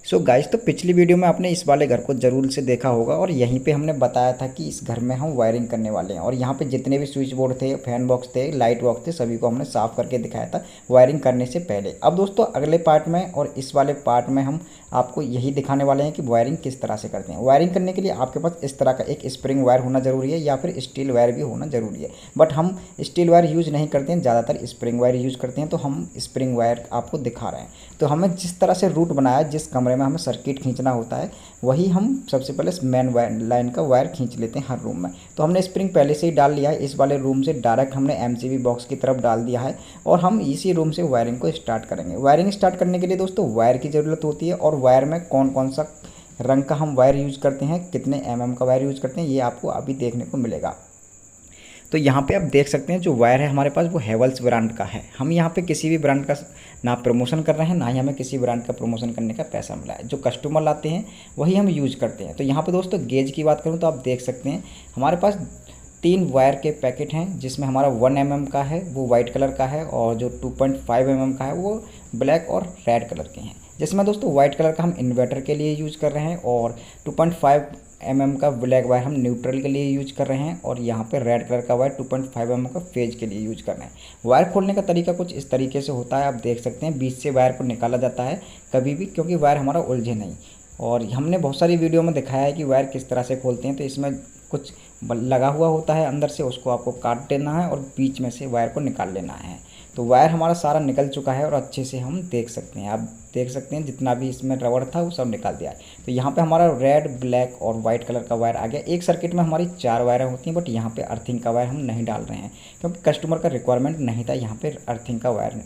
So guys, तो पिछली video में आपने इस वाले घर को ज़रूर से देखा होगा और यहीं पे हमने बताया था कि इस घर में हम वायरिंग करने वाले हैं और यहाँ पे जितने भी स्विच बोर्ड थे, फैन बॉक्स थे, लाइट बॉक्स थे, सभी को हमने साफ़ करके दिखाया था वायरिंग करने से पहले। अब दोस्तों अगले पार्ट में और इस वाले पार्ट में हम आपको यही दिखाने वाले हैं कि वायरिंग किस तरह से करते हैं। वायरिंग करने के लिए आपके पास इस तरह का एक स्प्रिंग वायर होना ज़रूरी है या फिर स्टील वायर भी होना ज़रूरी है, बट हम स्टील वायर यूज़ नहीं करते हैं, ज़्यादातर स्प्रिंग वायर यूज़ करते हैं। तो हम स्प्रिंग वायर आपको दिखा रहे हैं। तो हमें जिस तरह से रूट बनाया, जिस कमरे में हमें सर्किट खींचना होता है, वही हम सबसे पहले मेन लाइन का वायर खींच लेते हैं हर रूम में। तो हमने स्प्रिंग पहले से ही डाल लिया है, इस वाले रूम से डायरेक्ट हमने एमसीबी बॉक्स की तरफ डाल दिया है और हम इसी रूम से वायरिंग को स्टार्ट करेंगे। वायरिंग स्टार्ट करने के लिए दोस्तों वायर की ज़रूरत होती है और वायर में कौन कौन सा रंग का हम वायर यूज़ करते हैं, कितने mm का वायर यूज़ करते हैं, ये आपको अभी देखने को मिलेगा। तो यहाँ पे आप देख सकते हैं जो वायर है हमारे पास वो हेवल्स ब्रांड का है। हम यहाँ पे किसी भी ब्रांड का ना प्रमोशन कर रहे हैं, ना ही हमें किसी ब्रांड का प्रमोशन करने का पैसा मिला है। जो कस्टमर लाते हैं वही हम यूज़ करते हैं। तो यहाँ पे दोस्तों गेज की बात करूँ तो आप देख सकते हैं हमारे पास 3 वायर के पैकेट हैं, जिसमें हमारा 1 mm का है वो वाइट कलर का है और जो 2.5 mm का है वो ब्लैक और रेड कलर के हैं। जिसमें दोस्तों वाइट कलर का हम इन्वर्टर के लिए यूज़ कर रहे हैं और 2.5 mm का ब्लैक वायर हम न्यूट्रल के लिए यूज कर रहे हैं और यहाँ पे रेड कलर का वायर 2.5 mm का फेज के लिए यूज कर रहे हैं। वायर खोलने का तरीका कुछ इस तरीके से होता है, आप देख सकते हैं बीच से वायर को निकाला जाता है कभी भी, क्योंकि वायर हमारा उलझे नहीं। और हमने बहुत सारी वीडियो में दिखाया है कि वायर किस तरह से खोलते हैं। तो इसमें कुछ लगा हुआ होता है अंदर से, उसको आपको काट देना है और बीच में से वायर को निकाल लेना है। तो वायर हमारा सारा निकल चुका है और अच्छे से हम देख सकते हैं, आप देख सकते हैं जितना भी इसमें रबड़ था वो सब निकाल दिया है। तो यहाँ पे हमारा रेड, ब्लैक और वाइट कलर का वायर आ गया। एक सर्किट में हमारी 4 वायरें होती हैं, बट यहाँ पे अर्थिंग का वायर हम नहीं डाल रहे हैं क्योंकि कस्टमर का रिक्वायरमेंट नहीं था यहाँ पे अर्थिंग का वायर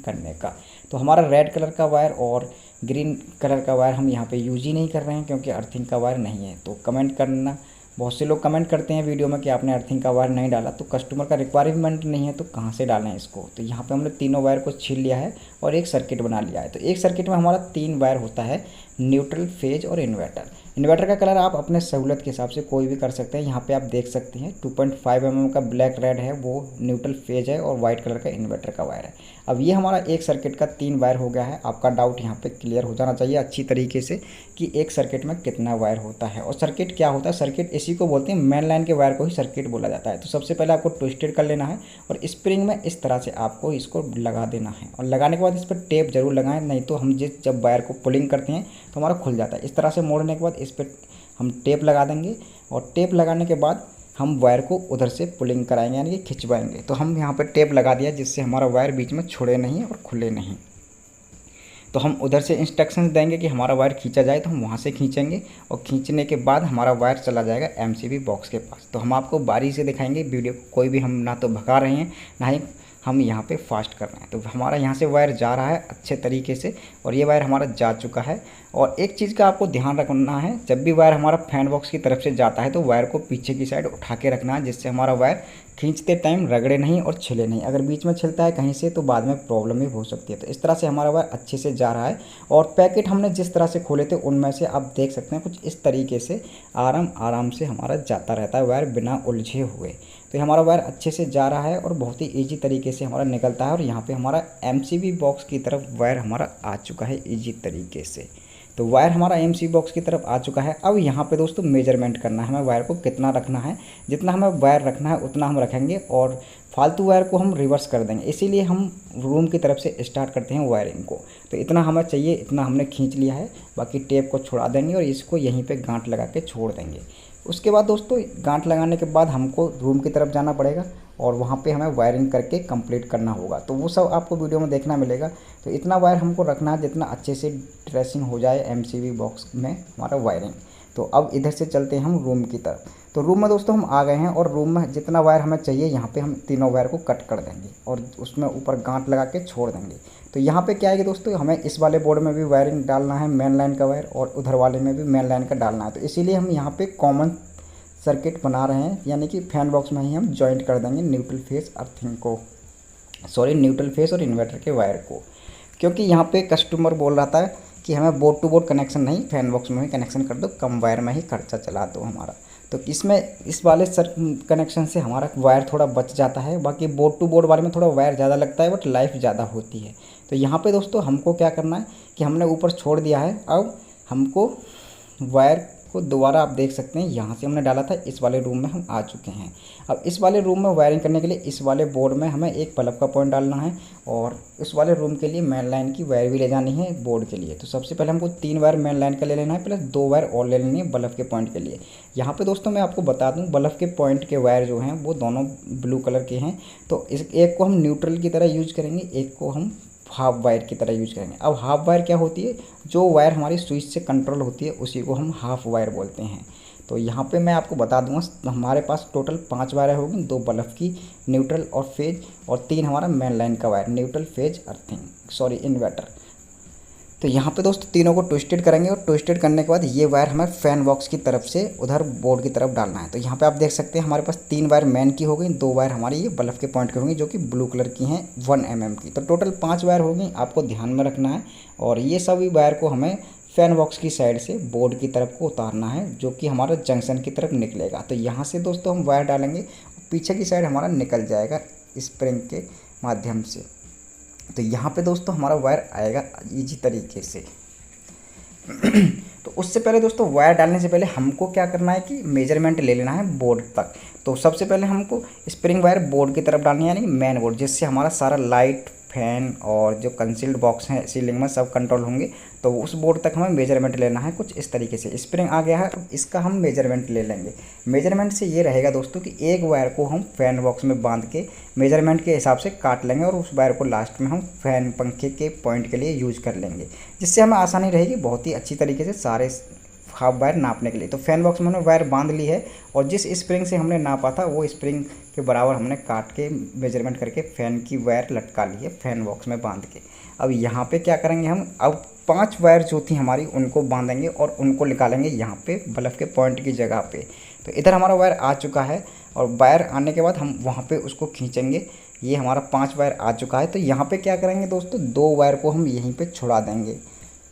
करने का। तो हमारा रेड कलर का वायर और ग्रीन कलर का वायर हम यहाँ पे यूज ही नहीं कर रहे हैं क्योंकि अर्थिंग का वायर नहीं है। तो कमेंट करना, बहुत से लोग कमेंट करते हैं वीडियो में कि आपने अर्थिंग का वायर नहीं डाला, तो कस्टमर का रिक्वायरमेंट नहीं है तो कहाँ से डालें इसको। तो यहाँ पे हमने तीनों वायर को छील लिया है और एक सर्किट बना लिया है। तो एक सर्किट में हमारा 3 वायर होता है, न्यूट्रल, फेज और इन्वर्टर। इन्वर्टर का कलर आप अपने सहूलत के हिसाब से कोई भी कर सकते हैं। यहाँ पे आप देख सकते हैं 2.5 mm का ब्लैक रेड है, वो न्यूट्रल फेज है और वाइट कलर का इन्वर्टर का वायर है। अब ये हमारा एक सर्किट का 3 वायर हो गया है। आपका डाउट यहाँ पे क्लियर हो जाना चाहिए अच्छी तरीके से कि एक सर्किट में कितना वायर होता है और सर्किट क्या होता है। सर्किट इसी को बोलते हैं, मेन लाइन के वायर को ही सर्किट बोला जाता है। तो सबसे पहले आपको ट्विस्टेड कर लेना है और स्प्रिंग में इस तरह से आपको इसको लगा देना है और लगाने के बाद इस पर टेप जरूर लगाएं, नहीं तो हम जब वायर को पुलिंग करते हैं तो हमारा खुल जाता है। इस तरह से मोड़ने के बाद इस पर हम टेप लगा देंगे और टेप लगाने के बाद हम वायर को उधर से पुलिंग कराएंगे, यानी कि खिंचवाएंगे। तो हम यहाँ पर टेप लगा दिया जिससे हमारा वायर बीच में छुड़े नहीं और खुले नहीं। तो हम उधर से इंस्ट्रक्शंस देंगे कि हमारा वायर खींचा जाए, तो हम वहाँ से खींचेंगे और खींचने के बाद हमारा वायर चला जाएगा एमसीबी बॉक्स के पास। तो हम आपको बारी से दिखाएंगे वीडियो, कोई भी हम ना तो भगा रहे हैं ना ही हम यहाँ पे फास्ट कर रहे हैं। तो हमारा यहाँ से वायर जा रहा है अच्छे तरीके से और ये वायर हमारा जा चुका है। और एक चीज़ का आपको ध्यान रखना है, जब भी वायर हमारा फैन बॉक्स की तरफ से जाता है तो वायर को पीछे की साइड उठा के रखना है, जिससे हमारा वायर खींचते टाइम रगड़े नहीं और छिले नहीं। अगर बीच में छिलता है कहीं से तो बाद में प्रॉब्लम भी हो सकती है। तो इस तरह से हमारा वायर अच्छे से जा रहा है और पैकेट हमने जिस तरह से खोले थे उनमें से आप देख सकते हैं कुछ इस तरीके से आराम आराम से हमारा जाता रहता है वायर बिना उलझे हुए। तो हमारा वायर अच्छे से जा रहा है और बहुत ही ईजी तरीके से हमारा निकलता है और यहाँ पे हमारा एमसीबी बॉक्स की तरफ वायर हमारा आ चुका है ईजी तरीके से। तो वायर हमारा एमसीबी बॉक्स की तरफ आ चुका है। अब यहाँ पे दोस्तों मेजरमेंट करना है, हमें वायर को कितना रखना है, जितना हमें वायर रखना है उतना हम रखेंगे और फालतू वायर को हम रिवर्स कर देंगे। इसीलिए हम रूम की तरफ से स्टार्ट करते हैं वायरिंग को। तो इतना हमें चाहिए, इतना हमने खींच लिया है, बाकी टेप को छुड़ा देंगे और इसको यहीं पे गांठ लगा के छोड़ देंगे। उसके बाद दोस्तों गांठ लगाने के बाद हमको रूम की तरफ जाना पड़ेगा और वहाँ पे हमें वायरिंग करके कंप्लीट करना होगा। तो वो सब आपको वीडियो में देखना मिलेगा। तो इतना वायर हमको रखना है जितना अच्छे से ड्रेसिंग हो जाए एमसीबी बॉक्स में हमारा वायरिंग। तो अब इधर से चलते हैं हम रूम की तरफ। तो रूम में दोस्तों हम आ गए हैं और रूम में जितना वायर हमें चाहिए यहाँ पे हम तीनों वायर को कट कर देंगे और उसमें ऊपर गांठ लगा के छोड़ देंगे। तो यहाँ पे क्या है कि दोस्तों हमें इस वाले बोर्ड में भी वायरिंग डालना है मेन लाइन का वायर और उधर वाले में भी मेन लाइन का डालना है। तो इसीलिए हम यहाँ पे कॉमन सर्किट बना रहे हैं, यानी कि फैन बॉक्स में ही हम जॉइंट कर देंगे न्यूट्रल फेस अर्थिंग को, न्यूट्रल फेस और इन्वर्टर के वायर को। क्योंकि यहाँ पे कस्टमर बोल रहा था कि हमें बोर्ड टू बोर्ड कनेक्शन नहीं, फैन बॉक्स में ही कनेक्शन कर दो, कम वायर में ही खर्चा चला दो हमारा। तो इसमें इस वाले कनेक्शन से हमारा वायर थोड़ा बच जाता है। बाकी बोर्ड टू बोर्ड वाले में थोड़ा वायर ज़्यादा लगता है बट लाइफ ज़्यादा होती है। तो यहाँ पे दोस्तों हमको क्या करना है कि हमने ऊपर छोड़ दिया है। अब हमको वायर को दोबारा आप देख सकते हैं यहाँ से हमने डाला था, इस वाले रूम में हम आ चुके हैं। अब इस वाले रूम में वायरिंग करने के लिए इस वाले बोर्ड में हमें एक बल्ब का पॉइंट डालना है और उस वाले रूम के लिए मेन लाइन की वायर भी ले जानी है बोर्ड के लिए। तो सबसे पहले हमको 3 वायर मेन लाइन का ले लेना है, प्लस 2 वायर और ले लेनी है बल्ब के पॉइंट के लिए। यहाँ पे दोस्तों मैं आपको बता दूँ, बल्ब के पॉइंट के वायर जो हैं वो दोनों ब्लू कलर के हैं। तो इस एक को हम न्यूट्रल की तरह यूज करेंगे, एक को हम हाफ वायर की तरह यूज करेंगे। अब हाफ वायर क्या होती है, जो वायर हमारी स्विच से कंट्रोल होती है उसी को हम हाफ वायर बोलते हैं। तो यहाँ पे मैं आपको बता दूंगा, हमारे पास टोटल 5 वायर होगी, 2 बल्ब की न्यूट्रल और फेज, और 3 हमारा मेन लाइन का wire neutral phase earthing inverter. तो यहाँ पे दोस्तों तीनों को ट्विस्टेड करेंगे और ट्विस्टेड करने के बाद ये वायर हमें फैन बॉक्स की तरफ से उधर बोर्ड की तरफ डालना है। तो यहाँ पे आप देख सकते हैं हमारे पास 3 वायर मैन की हो गई, 2 वायर हमारी ये बल्ब के पॉइंट की होंगी जो कि ब्लू कलर की हैं 1 mm की। तो टोटल 5 वायर होगी, आपको ध्यान में रखना है। और ये सभी वायर को हमें फैन बॉक्स की साइड से बोर्ड की तरफ को उतारना है, जो कि हमारा जंक्शन की तरफ निकलेगा। तो यहाँ से दोस्तों हम वायर डालेंगे, पीछे की साइड हमारा निकल जाएगा स्प्रिंग के माध्यम से। तो यहाँ पे दोस्तों हमारा वायर आएगा इजी तरीके से। तो उससे पहले दोस्तों वायर डालने से पहले हमको क्या करना है कि मेजरमेंट ले लेना है बोर्ड तक। तो सबसे पहले हमको स्प्रिंग वायर बोर्ड की तरफ डालनी है, यानी मेन बोर्ड, जिससे हमारा सारा लाइट, फैन और जो कंसील्ड बॉक्स हैं सीलिंग में सब कंट्रोल होंगे। तो उस बोर्ड तक हमें मेजरमेंट लेना है कुछ इस तरीके से। स्प्रिंग आ गया है, अब इसका हम मेजरमेंट ले लेंगे। मेजरमेंट से ये रहेगा दोस्तों कि एक वायर को हम फैन बॉक्स में बांध के मेजरमेंट के हिसाब से काट लेंगे और उस वायर को लास्ट में हम फैन पंखे के पॉइंट के लिए यूज कर लेंगे, जिससे हमें आसानी रहेगी बहुत ही अच्छी तरीके से सारे हाफ वायर नापने के लिए। तो फैन बॉक्स में हमने वायर बांध ली है और जिस स्प्रिंग से हमने नापा था वो स्प्रिंग के बराबर हमने काट के मेजरमेंट करके फैन की वायर लटका ली है फैन बॉक्स में बांध के। अब यहाँ पे क्या करेंगे हम, अब 5 वायर जो थी हमारी उनको बांधेंगे और उनको निकालेंगे यहाँ पे बल्ब के पॉइंट की जगह पे। तो इधर हमारा वायर आ चुका है और वायर आने के बाद हम वहाँ पे उसको खींचेंगे। ये हमारा 5 वायर आ चुका है। तो यहाँ पे क्या करेंगे दोस्तों, 2 वायर को हम यहीं पे छुड़ा देंगे।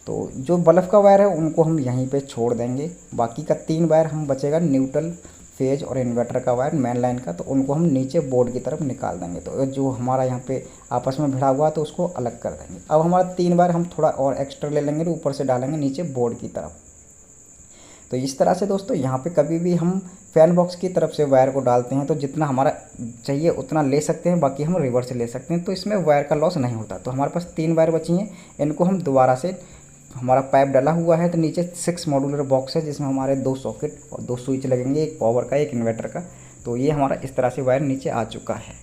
तो जो बल्ब का वायर है उनको हम यहीं पे छोड़ देंगे। बाकी का 3 वायर हम बचेगा न्यूट्रल, फेज और इन्वर्टर का वायर मेन लाइन का, तो उनको हम नीचे बोर्ड की तरफ निकाल देंगे। तो जो हमारा यहाँ पे आपस में भिड़ा हुआ है तो उसको अलग कर देंगे। अब हमारा 3 वायर हम थोड़ा और एक्स्ट्रा ले लेंगे, तो ऊपर से डालेंगे नीचे बोर्ड की तरफ। तो इस तरह से दोस्तों यहाँ पे कभी भी हम फैन बॉक्स की तरफ से वायर को डालते हैं तो जितना हमारा चाहिए उतना ले सकते हैं, बाकी हम रिवर्स से ले सकते हैं, तो इसमें वायर का लॉस नहीं होता। तो हमारे पास 3 वायर बची हैं, इनको हम दोबारा से, हमारा पाइप डाला हुआ है तो नीचे 6 मॉड्यूलर बॉक्स है जिसमें हमारे 2 सॉकेट और 2 स्विच लगेंगे, एक पावर का एक इन्वर्टर का। तो ये हमारा इस तरह से वायर नीचे आ चुका है।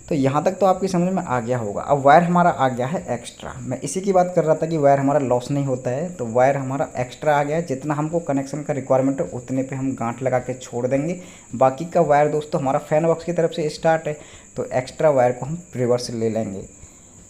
तो यहाँ तक तो आपकी समझ में आ गया होगा। अब वायर हमारा आ गया है एक्स्ट्रा, मैं इसी की बात कर रहा था कि वायर हमारा लॉस नहीं होता है। तो वायर हमारा एक्स्ट्रा आ गया है, जितना हमको कनेक्शन का रिक्वायरमेंट है उतने पे हम गांठ लगा के छोड़ देंगे। बाकी का वायर दोस्तों हमारा फैन बॉक्स की तरफ से स्टार्ट है, तो एक्स्ट्रा वायर को हम रिवर्स ले लेंगे।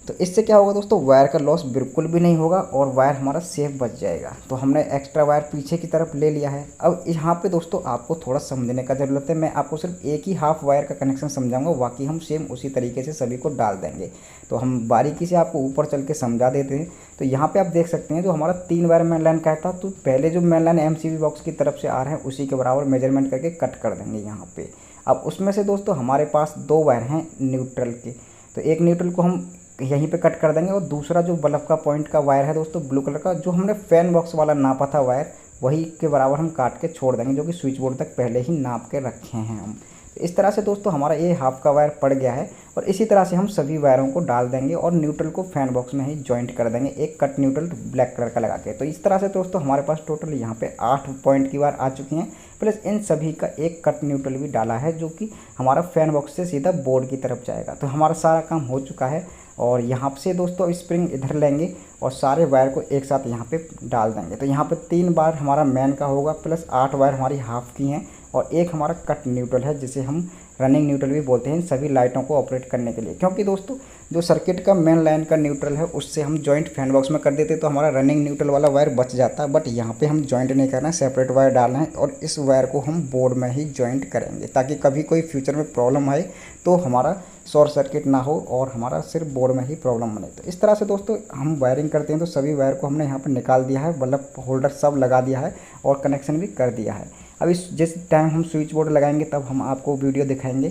तो इससे क्या होगा दोस्तों, वायर का लॉस बिल्कुल भी नहीं होगा और वायर हमारा सेफ बच जाएगा। तो हमने एक्स्ट्रा वायर पीछे की तरफ ले लिया है। अब यहाँ पे दोस्तों आपको थोड़ा समझने का ज़रूरत है, मैं आपको सिर्फ एक ही हाफ वायर का कनेक्शन समझाऊंगा, बाकी हम सेम उसी तरीके से सभी को डाल देंगे। तो हम बारीकी से आपको ऊपर चल के समझा देते हैं। तो यहाँ पर आप देख सकते हैं जो हमारा 3 वायर मेन लाइन का था, तो पहले जो मेन लाइन MCB बॉक्स की तरफ से आ रहे हैं उसी के बराबर मेजरमेंट करके कट कर देंगे यहाँ पर। अब उसमें से दोस्तों हमारे पास 2 वायर हैं न्यूट्रल के, तो एक न्यूट्रल को हम यहीं पे कट कर देंगे और दूसरा जो बल्ब का पॉइंट का वायर है दोस्तों ब्लू कलर का, जो हमने फैन बॉक्स वाला नापा था वायर, वही के बराबर हम काट के छोड़ देंगे, जो कि स्विच बोर्ड तक पहले ही नाप के रखे हैं हम। इस तरह से दोस्तों हमारा ये हाफ का वायर पड़ गया है और इसी तरह से हम सभी वायरों को डाल देंगे और न्यूट्रल को फैन बॉक्स में ही जॉइंट कर देंगे, एक कट न्यूट्रल ब्लैक कलर का लगा के। तो इस तरह से दोस्तों हमारे पास टोटल यहाँ पे 8 पॉइंट की वायर आ चुकी हैं, प्लस इन सभी का एक कट न्यूट्रल भी डाला है, जो कि हमारा फैन बॉक्स से सीधा बोर्ड की तरफ जाएगा। तो हमारा सारा काम हो चुका है और यहाँ से दोस्तों स्प्रिंग इधर लेंगे और सारे वायर को एक साथ यहाँ पे डाल देंगे। तो यहाँ पे 3 बार हमारा मैन का होगा, प्लस 8 वायर हमारी हाफ की हैं और एक हमारा कट न्यूट्रल है, जिसे हम रनिंग न्यूट्रल भी बोलते हैं सभी लाइटों को ऑपरेट करने के लिए। क्योंकि दोस्तों जो सर्किट का मेन लाइन का न्यूट्रल है उससे हम जॉइंट फैन बॉक्स में कर देते तो हमारा रनिंग न्यूट्रल वाला वायर बच जाता है, बट यहाँ पे हम जॉइंट नहीं करना है, सेपरेट वायर डालना है और इस वायर को हम बोर्ड में ही जॉइंट करेंगे, ताकि कभी कोई फ्यूचर में प्रॉब्लम आए तो हमारा शॉर्ट सर्किट ना हो और हमारा सिर्फ बोर्ड में ही प्रॉब्लम बने। तो इस तरह से दोस्तों हम वायरिंग करते हैं। तो सभी वायर को हमने यहाँ पर निकाल दिया है, बल्ब होल्डर सब लगा दिया है और कनेक्शन भी कर दिया है। अब इस जिस टाइम हम स्विच बोर्ड लगाएंगे तब हम आपको वीडियो दिखाएंगे।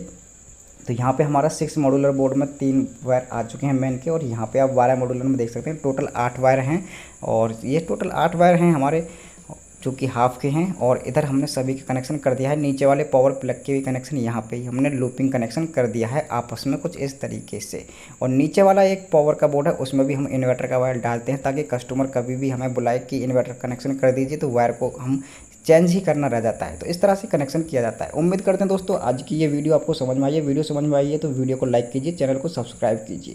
तो यहाँ पे हमारा 6 मॉड्यूलर बोर्ड में 3 वायर आ चुके हैं मेन के, और यहाँ पे आप 12 मॉड्यूलर में देख सकते हैं टोटल 8 वायर हैं। और ये टोटल 8 वायर हैं हमारे जो कि हाफ के हैं, और इधर हमने सभी के कनेक्शन कर दिया है। नीचे वाले पावर प्लग के भी कनेक्शन यहाँ पे ही हमने लूपिंग कनेक्शन कर दिया है आपस में कुछ इस तरीके से। और नीचे वाला एक पावर का बोर्ड है, उसमें भी हम इन्वर्टर का वायर डालते हैं ताकि कस्टमर कभी भी हमें बुलाए कि इन्वर्टर कनेक्शन कर दीजिए, तो वायर को हम चेंज ही करना रह जाता है। तो इस तरह से कनेक्शन किया जाता है। उम्मीद करते हैं दोस्तों आज की ये वीडियो आपको समझ में आई है। वीडियो समझ में आई है तो वीडियो को लाइक कीजिए, चैनल को सब्सक्राइब कीजिए।